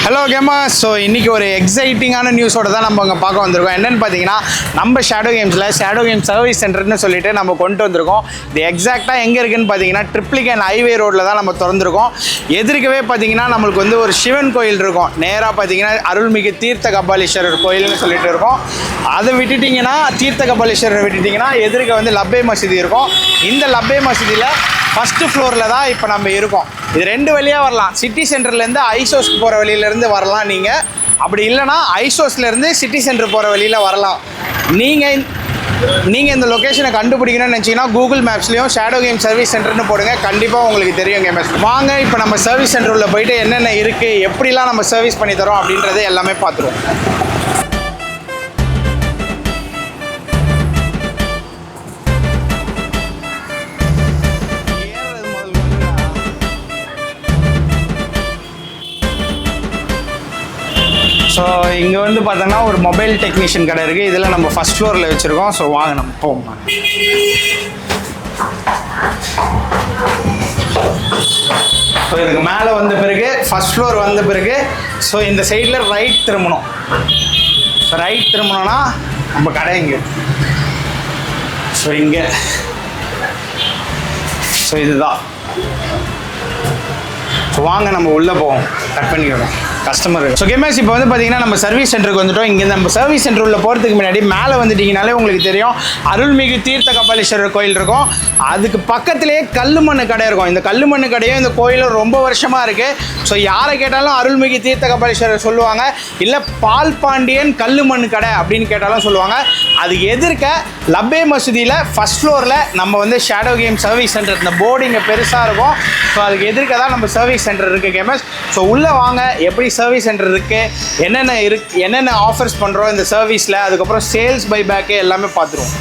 Hello gamers. So இன்றைக்கி ஒரு எக்ஸைட்டிங்கான நியூஸோட தான் நம்ம அங்கே பார்க்க வந்திருக்கோம். என்னென்னு பார்த்தீங்கன்னா நம்ம ஷேடோ கேம் சர்வீஸ் சென்டர்னு சொல்லிட்டு நம்ம கொண்டு வந்திருக்கோம். இது எக்ஸாக்டாக எங்கே இருக்குதுன்னு பார்த்தீங்கன்னா ட்ரிப்ளிகேன் ஹைவே ரோட்டில் தான் நம்ம திறந்துருக்கோம். எதிர்க்கவே பார்த்தீங்கன்னா நம்மளுக்கு வந்து ஒரு சிவன் கோயில் இருக்கும். நேராக பார்த்தீங்கன்னா அருள்மிகு தீர்த்த கபாலீஸ்வரர் கோயில்னு சொல்லிட்டு இருக்கோம். அதை விட்டுட்டிங்கன்னா தீர்த்த கபாலீஸ்வரர் விட்டுட்டிங்கன்னா எதிர்க்க வந்து லப்பே மசூதி இருக்கும். இந்த லப்பே மசூதியில் ஃபஸ்ட்டு ஃப்ளோரில் தான் இப்போ நம்ம இருக்கோம். இது ரெண்டு வழியாக வரலாம். சிட்டி சென்டர்லேருந்து ஐசோஸ்க்கு போகிற வழியிலேருந்து வரலாம் நீங்கள். அப்படி இல்லைனா ஐசோஸ்லேருந்து சிட்டி சென்டர் போகிற வழியில் வரலாம். நீங்கள் இந்த லொக்கேஷனை கண்டுபிடிக்கணும்னு நினச்சிங்கன்னா கூகுள் மேப்ஸ்லேயும் ஷேடோ கேம் சர்வீஸ் சென்டர்னு போடுங்க. கண்டிப்பாக உங்களுக்கு தெரியும் கேமர்ஸ். வாங்க இப்போ நம்ம சர்வீஸ் சென்டர் உள்ள போயிட்டு என்னென்ன இருக்குது, எப்படிலாம் நம்ம சர்வீஸ் பண்ணி தரோம் அப்படின்றத எல்லாமே பார்த்துருவோம். ஸோ இங்கே வந்து பார்த்தோன்னா ஒரு மொபைல் டெக்னீஷியன் கடை இருக்குது. இதில் நம்ம ஃபஸ்ட் ஃப்ளோரில் வச்சுருக்கோம். ஸோ வாங்க நம்ம போவோம். ஸோ இதுக்கு மேலே வந்த பிறகு ஃபஸ்ட் ஃப்ளோர் வந்த பிறகு ஸோ இந்த சைடில் ரைட் திரும்பணும். ஸோ ரைட் திரும்பணும்னா நம்ம கடை இங்கே. ஸோ இங்கே ஸோ இதுதான். ஸோ வாங்க நம்ம உள்ளே போவோம். கட் பண்ணிக்கிறோம் கஸ்டமர். ஸோ கேமர்ஸ் இப்போ வந்து பார்த்தீங்கன்னா நம்ம சர்வீஸ் சென்டருக்கு வந்துட்டோம். இங்கே நம்ம சர்வீஸ் சென்டர் உள்ள போகிறதுக்கு முன்னாடி மேலே வந்துட்டிங்கனாலே உங்களுக்கு தெரியும் அருள்மிகு தீர்த்த கபாலீஸ்வரர் கோயில் இருக்கும். அதுக்கு பக்கத்துலேயே கல்லுமண்ணு கடை இருக்கும். இந்த கல்லுமண்ணு கடையும் இந்த கோயிலும் ரொம்ப வருஷமாக இருக்குது. ஸோ யாரை கேட்டாலும் அருள்மிகு தீர்த்த கபாலீஸ்வரர் சொல்லுவாங்க. இல்லை பால் பாண்டியன் கல்லுமண்ணு கடை அப்படின்னு கேட்டாலும் சொல்லுவாங்க. அதுக்கு எதிர்க்க லப்பே மசூதியில் ஃபஸ்ட் ஃப்ளோரில் நம்ம வந்து ஷேடோ கேம் சர்வீஸ் சென்டர், இந்த போர்டு இங்கே பெருசாக இருக்கும். ஸோ அதுக்கு எதிர்க்க தான் நம்ம சர்வீஸ் சென்டர் இருக்குது கேமர்ஸ். ஸோ உள்ளே வாங்க, எப்படி சர்வீஸ் சென்டர் இருக்குது, என்னென்ன ஆஃபர்ஸ் பண்ணுறோம் இந்த சர்வீஸில், அதுக்கப்புறம் சேல்ஸ் பைபேக்கு எல்லாமே பார்த்துருவோம்.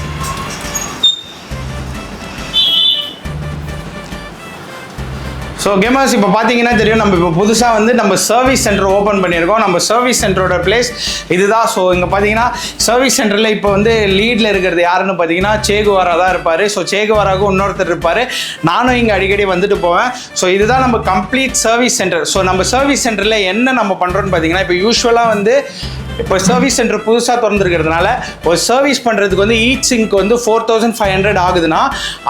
ஸோ கேமர்ஸ் இப்போ பார்த்தீங்கன்னா தெரியும் நம்ம இப்போ புதுசாக வந்து நம்ம சர்வீஸ் சென்டர் ஓப்பன் பண்ணியிருக்கோம். நம்ம சர்வீஸ் சென்டரோட பிளேஸ் இதுதான். ஸோ இங்கே பார்த்தீங்கன்னா சர்வீஸ் சென்டரில் இப்போ வந்து லீடில் இருக்கிறது யாருன்னு பார்த்தீங்கன்னா சேகுவாரா தான் இருப்பார். ஸோ சேகுவாராவுக்கு இன்னொருத்தர் இருப்பார். நானும் இங்கே அடிக்கடி வந்துட்டு போவேன். ஸோ இதுதான் நம்ம கம்ப்ளீட் சர்வீஸ் சென்டர். ஸோ நம்ம சர்வீஸ் சென்டரில் என்ன நம்ம பண்ணுறோன்னு பார்த்தீங்கன்னா இப்போ யூஸ்வலாக வந்து இப்போ சர்வீஸ் சென்டர் புதுசாக திறந்துருக்கிறதுனால ஒரு சர்வீஸ் பண்ணுறதுக்கு வந்து ஈச் சிங்க் வந்து 4500 ஆகுதுன்னா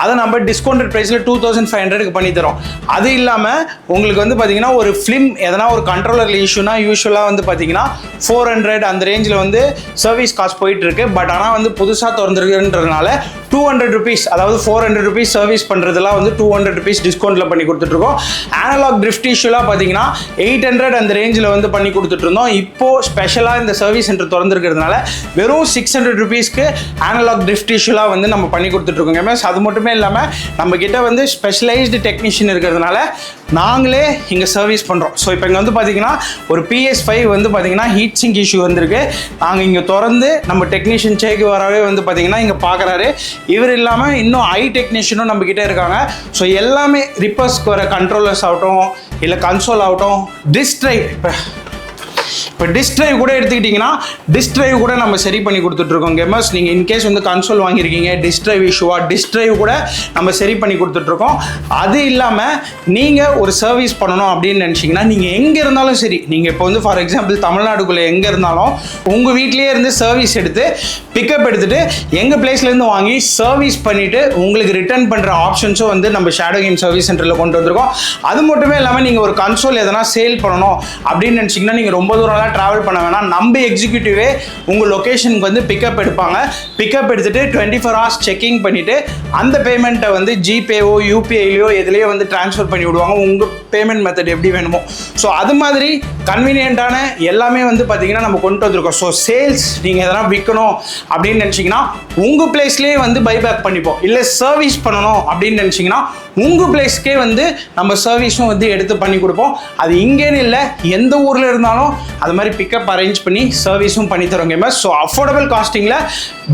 அதை நம்ம டிஸ்கவுண்டட் ப்ரைஸில் 2500க்கு பண்ணி தரோம். அது இல்லாமல் உங்களுக்கு வந்து பார்த்தீங்கன்னா ஒரு ஃபிலிம் எதனா ஒரு கண்ட்ரோலரில் இஷ்யூனா யூஸ்வலாக வந்து பார்த்தீங்கன்னா 400 அந்த ரேஞ்சில் வந்து சர்வீஸ் காஸ்ட் போயிட்டுருக்கு. பட் ஆனால் வந்து புதுசாக திறந்துருக்குன்றதுனால 200 rupees, அதாவது 400 rupees சர்வீஸ் பண்ணுறதுலாம் வந்து 200 rupees டிஸ்கவுண்ட்டில் பண்ணி கொடுத்துட்ருக்கோம். அனலாக் ட்ரிஃப்ட் இஷ்யூலாம் பார்த்தீங்கன்னா 800 அந்த ரேஞ்சில் வந்து பண்ணி கொடுத்துட்ருந்தோம். இப்போது ஸ்பெஷலாக இந்த சர்வீஸ் சென்டர் திறந்துருக்கிறதுனால வெறும் 600 rupeesக்கு அனலாக் ட்ரிஃப்ட் இஷ்யூலாம் வந்து நம்ம பண்ணி கொடுத்துட்ருக்கோங்க மேம். அது மட்டுமே இல்லாமல் நம்மக்கிட்ட வந்து ஸ்பெஷலைஸ்டு டெக்னீஷியன் இருக்கிறதுனால நாங்களே இங்கே சர்வீஸ் பண்ணுறோம். ஸோ இப்போ இங்கே வந்து பார்த்தீங்கன்னா ஒரு PS5 வந்து பார்த்தீங்கன்னா ஹீட் சிங்க் இஷ்யூ வந்திருக்கு. நாங்கள் இங்கே திறந்து நம்ம டெக்னீஷியன் சேகுவாராவே வந்து பார்த்தீங்கன்னா இங்கே பார்க்குறாரு. இவர் இல்லாமல் இன்னும் ஐ டெக்னீஷியனும் நம்மக்கிட்ட இருக்காங்க. ஸோ எல்லாமே ரிப்பர்ஸ்க்கு வர கண்ட்ரோலர்ஸ் ஆகட்டும், இல்லை கன்சோல் ஆகட்டும், டிஸ்க் ட்ரைவ், இப்போ டிஸ்க் ட்ரைவ் கூட எடுத்துக்கிட்டிங்கன்னா டிஸ்க் ட்ரைவ் கூட நம்ம சரி பண்ணி கொடுத்துட்ருக்கோம் கேமர்ஸ். நீங்கள் இன்கேஸ் வந்து கன்சோல் வாங்கியிருக்கீங்க, டிஸ்க் ட்ரைவ் இஷ்யூவாக, டிஸ்க் ட்ரைவ் கூட நம்ம சரி பண்ணி கொடுத்துட்ருக்கோம். அது இல்லாமல் நீங்கள் ஒரு சர்வீஸ் பண்ணணும் அப்படின்னு நினச்சிங்கன்னா நீங்கள் எங்கே இருந்தாலும் சரி, நீங்கள் இப்போ வந்து ஃபார் எக்ஸாம்பிள் தமிழ்நாடுக்குள்ளே எங்கே இருந்தாலும் உங்கள் வீட்லேயே இருந்து சர்வீஸ் எடுத்து பிக்கப் எடுத்துகிட்டு எங்கள் பிளேஸ்லேருந்து வாங்கி சர்வீஸ் பண்ணிவிட்டு உங்களுக்கு ரிட்டர்ன் பண்ணுற ஆப்ஷன்ஸும் வந்து நம்ம ஷேடோ கேம் சர்வீஸ் சென்டரில் கொண்டு வந்திருக்கோம். அது மட்டுமே இல்லாமல் நீங்கள் ஒரு கன்சோல் எதனா சேல் பண்ணணும் அப்படின்னு நினச்சிங்கன்னா நீங்கள் ரொம்ப தூரம்லாம் ட்ராவல் பண்ண வேணாம். நம்ம எக்ஸிக்யூட்டிவே உங்கள் லொக்கேஷனுக்கு வந்து பிக்கப் எடுப்பாங்க. பிக்கப் எடுத்துகிட்டு 24 hours செக்கிங் பண்ணிவிட்டு அந்த பேமெண்ட்டை வந்து ஜிபேவோ யூபிஐலையோ எதுலேயோ வந்து ட்ரான்ஸ்ஃபர் பண்ணி விடுவாங்க, உங்கள் பேமெண்ட் மெத்தட் எப்படி வேணுமோ. ஸோ அது மாதிரி கன்வீனியன்ட்டான எல்லாமே வந்து பார்த்தீங்கன்னா நம்ம கொண்டு வந்திருக்கோம். ஸோ சேல்ஸ் நீங்கள் எதனா விற்கணும் அப்படின்னு நினச்சிங்கன்னா உங்கள் பிளேஸ்லேயே வந்து பைபேக் பண்ணிப்போம். இல்லை சர்வீஸ் பண்ணணும் அப்படின்னு நினச்சிங்கன்னா உங்கள் பிளேஸ்க்கே வந்து நம்ம சர்வீஸும் வந்து எடுத்து பண்ணி கொடுப்போம். அது இங்கேன்னு இல்லை, எந்த ஊரில் இருந்தாலும் அது மாதிரி பிக்கப் அரேஞ்ச் பண்ணி சர்வீஸும் பண்ணி தரோம் கேமர்ஸ். ஸோ அஃபோர்டபுள் காஸ்டிங்கில்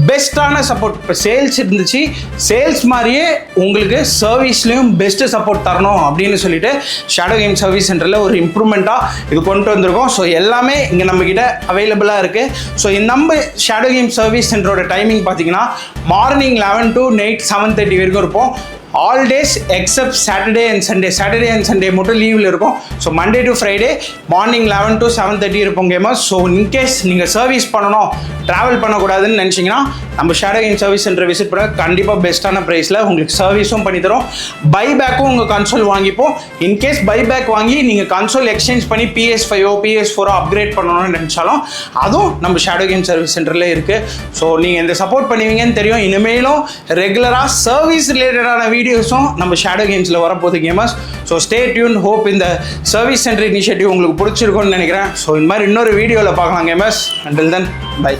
பெஸ்ட்டான சப்போர்ட். இப்போ சேல்ஸ் இருந்துச்சு, சேல்ஸ் மாதிரியே உங்களுக்கு சர்வீஸ்லேயும் பெஸ்ட்டு சப்போர்ட் தரணும் அப்படின்னு சொல்லிட்டு ஷேடோ கேம் சர்வீஸ் சென்டரில் ஒரு இம்ப்ரூவ்மெண்ட்டாக இது கொண்டு வந்திருக்கோம். ஸோ எல்லாமே இங்கே நம்மக்கிட்ட அவைலபிளாக இருக்குது. ஸோ நம்ம ஷேடோ கேம் சர்வீஸ் சென்டரோட டைமிங் பார்த்தீங்கன்னா மார்னிங் 11 to night 7:30 வரைக்கும் இருப்போம். All days accept Saturday and Sunday மட்டும் லீவில் இருக்கும். So Monday to Friday morning 11 to 7:30 இருப்போம் கேமர்ஸ். ஸோ இன்கேஸ் நீங்கள் சர்வீஸ் பண்ணணும், ட்ராவல் பண்ணக்கூடாதுன்னு நினச்சிங்கன்னா நம்ம ஷேடோ கேம் சர்வீஸ் சென்டரை விசிட் பண்ண கண்டிப்பாக பெஸ்ட்டான ப்ரைஸில் உங்களுக்கு சர்வீஸும் பண்ணித்தரோம். பைபேக்கும் உங்கள் கன்சோல் வாங்கிப்போம். இன்கேஸ் பைபேக் வாங்கி நீங்கள் கன்சோல் எக்ஸ்சேஞ்ச் பண்ணி PS5 PS4 அப்கிரேட் பண்ணணும்னு நினச்சாலும் அதுவும் நம்ம ஷேடோ கேம் சர்வீஸ் சென்டரில் இருக்குது. ஸோ நீங்கள் இந்த சப்போர்ட் பண்ணுவீங்கன்னு தெரியும். இனிமேலும் ரெகுலராக சர்வீஸ் ரிலேட்டடான வீடியோஸும் நம்ம ஷேடோ கேம்ஸில் வரப்போகுது gamers. So stay tune. Hope இந்த சர்வீஸ் சென்டர் இனிஷியேட்டிவ் உங்களுக்கு பிடிச்சிருக்கும்னு நினைக்கிறேன். ஸோ இந்த மாதிரி இன்னொரு வீடியோவில் பார்க்கலாம் கேமர்ஸ். Until then by.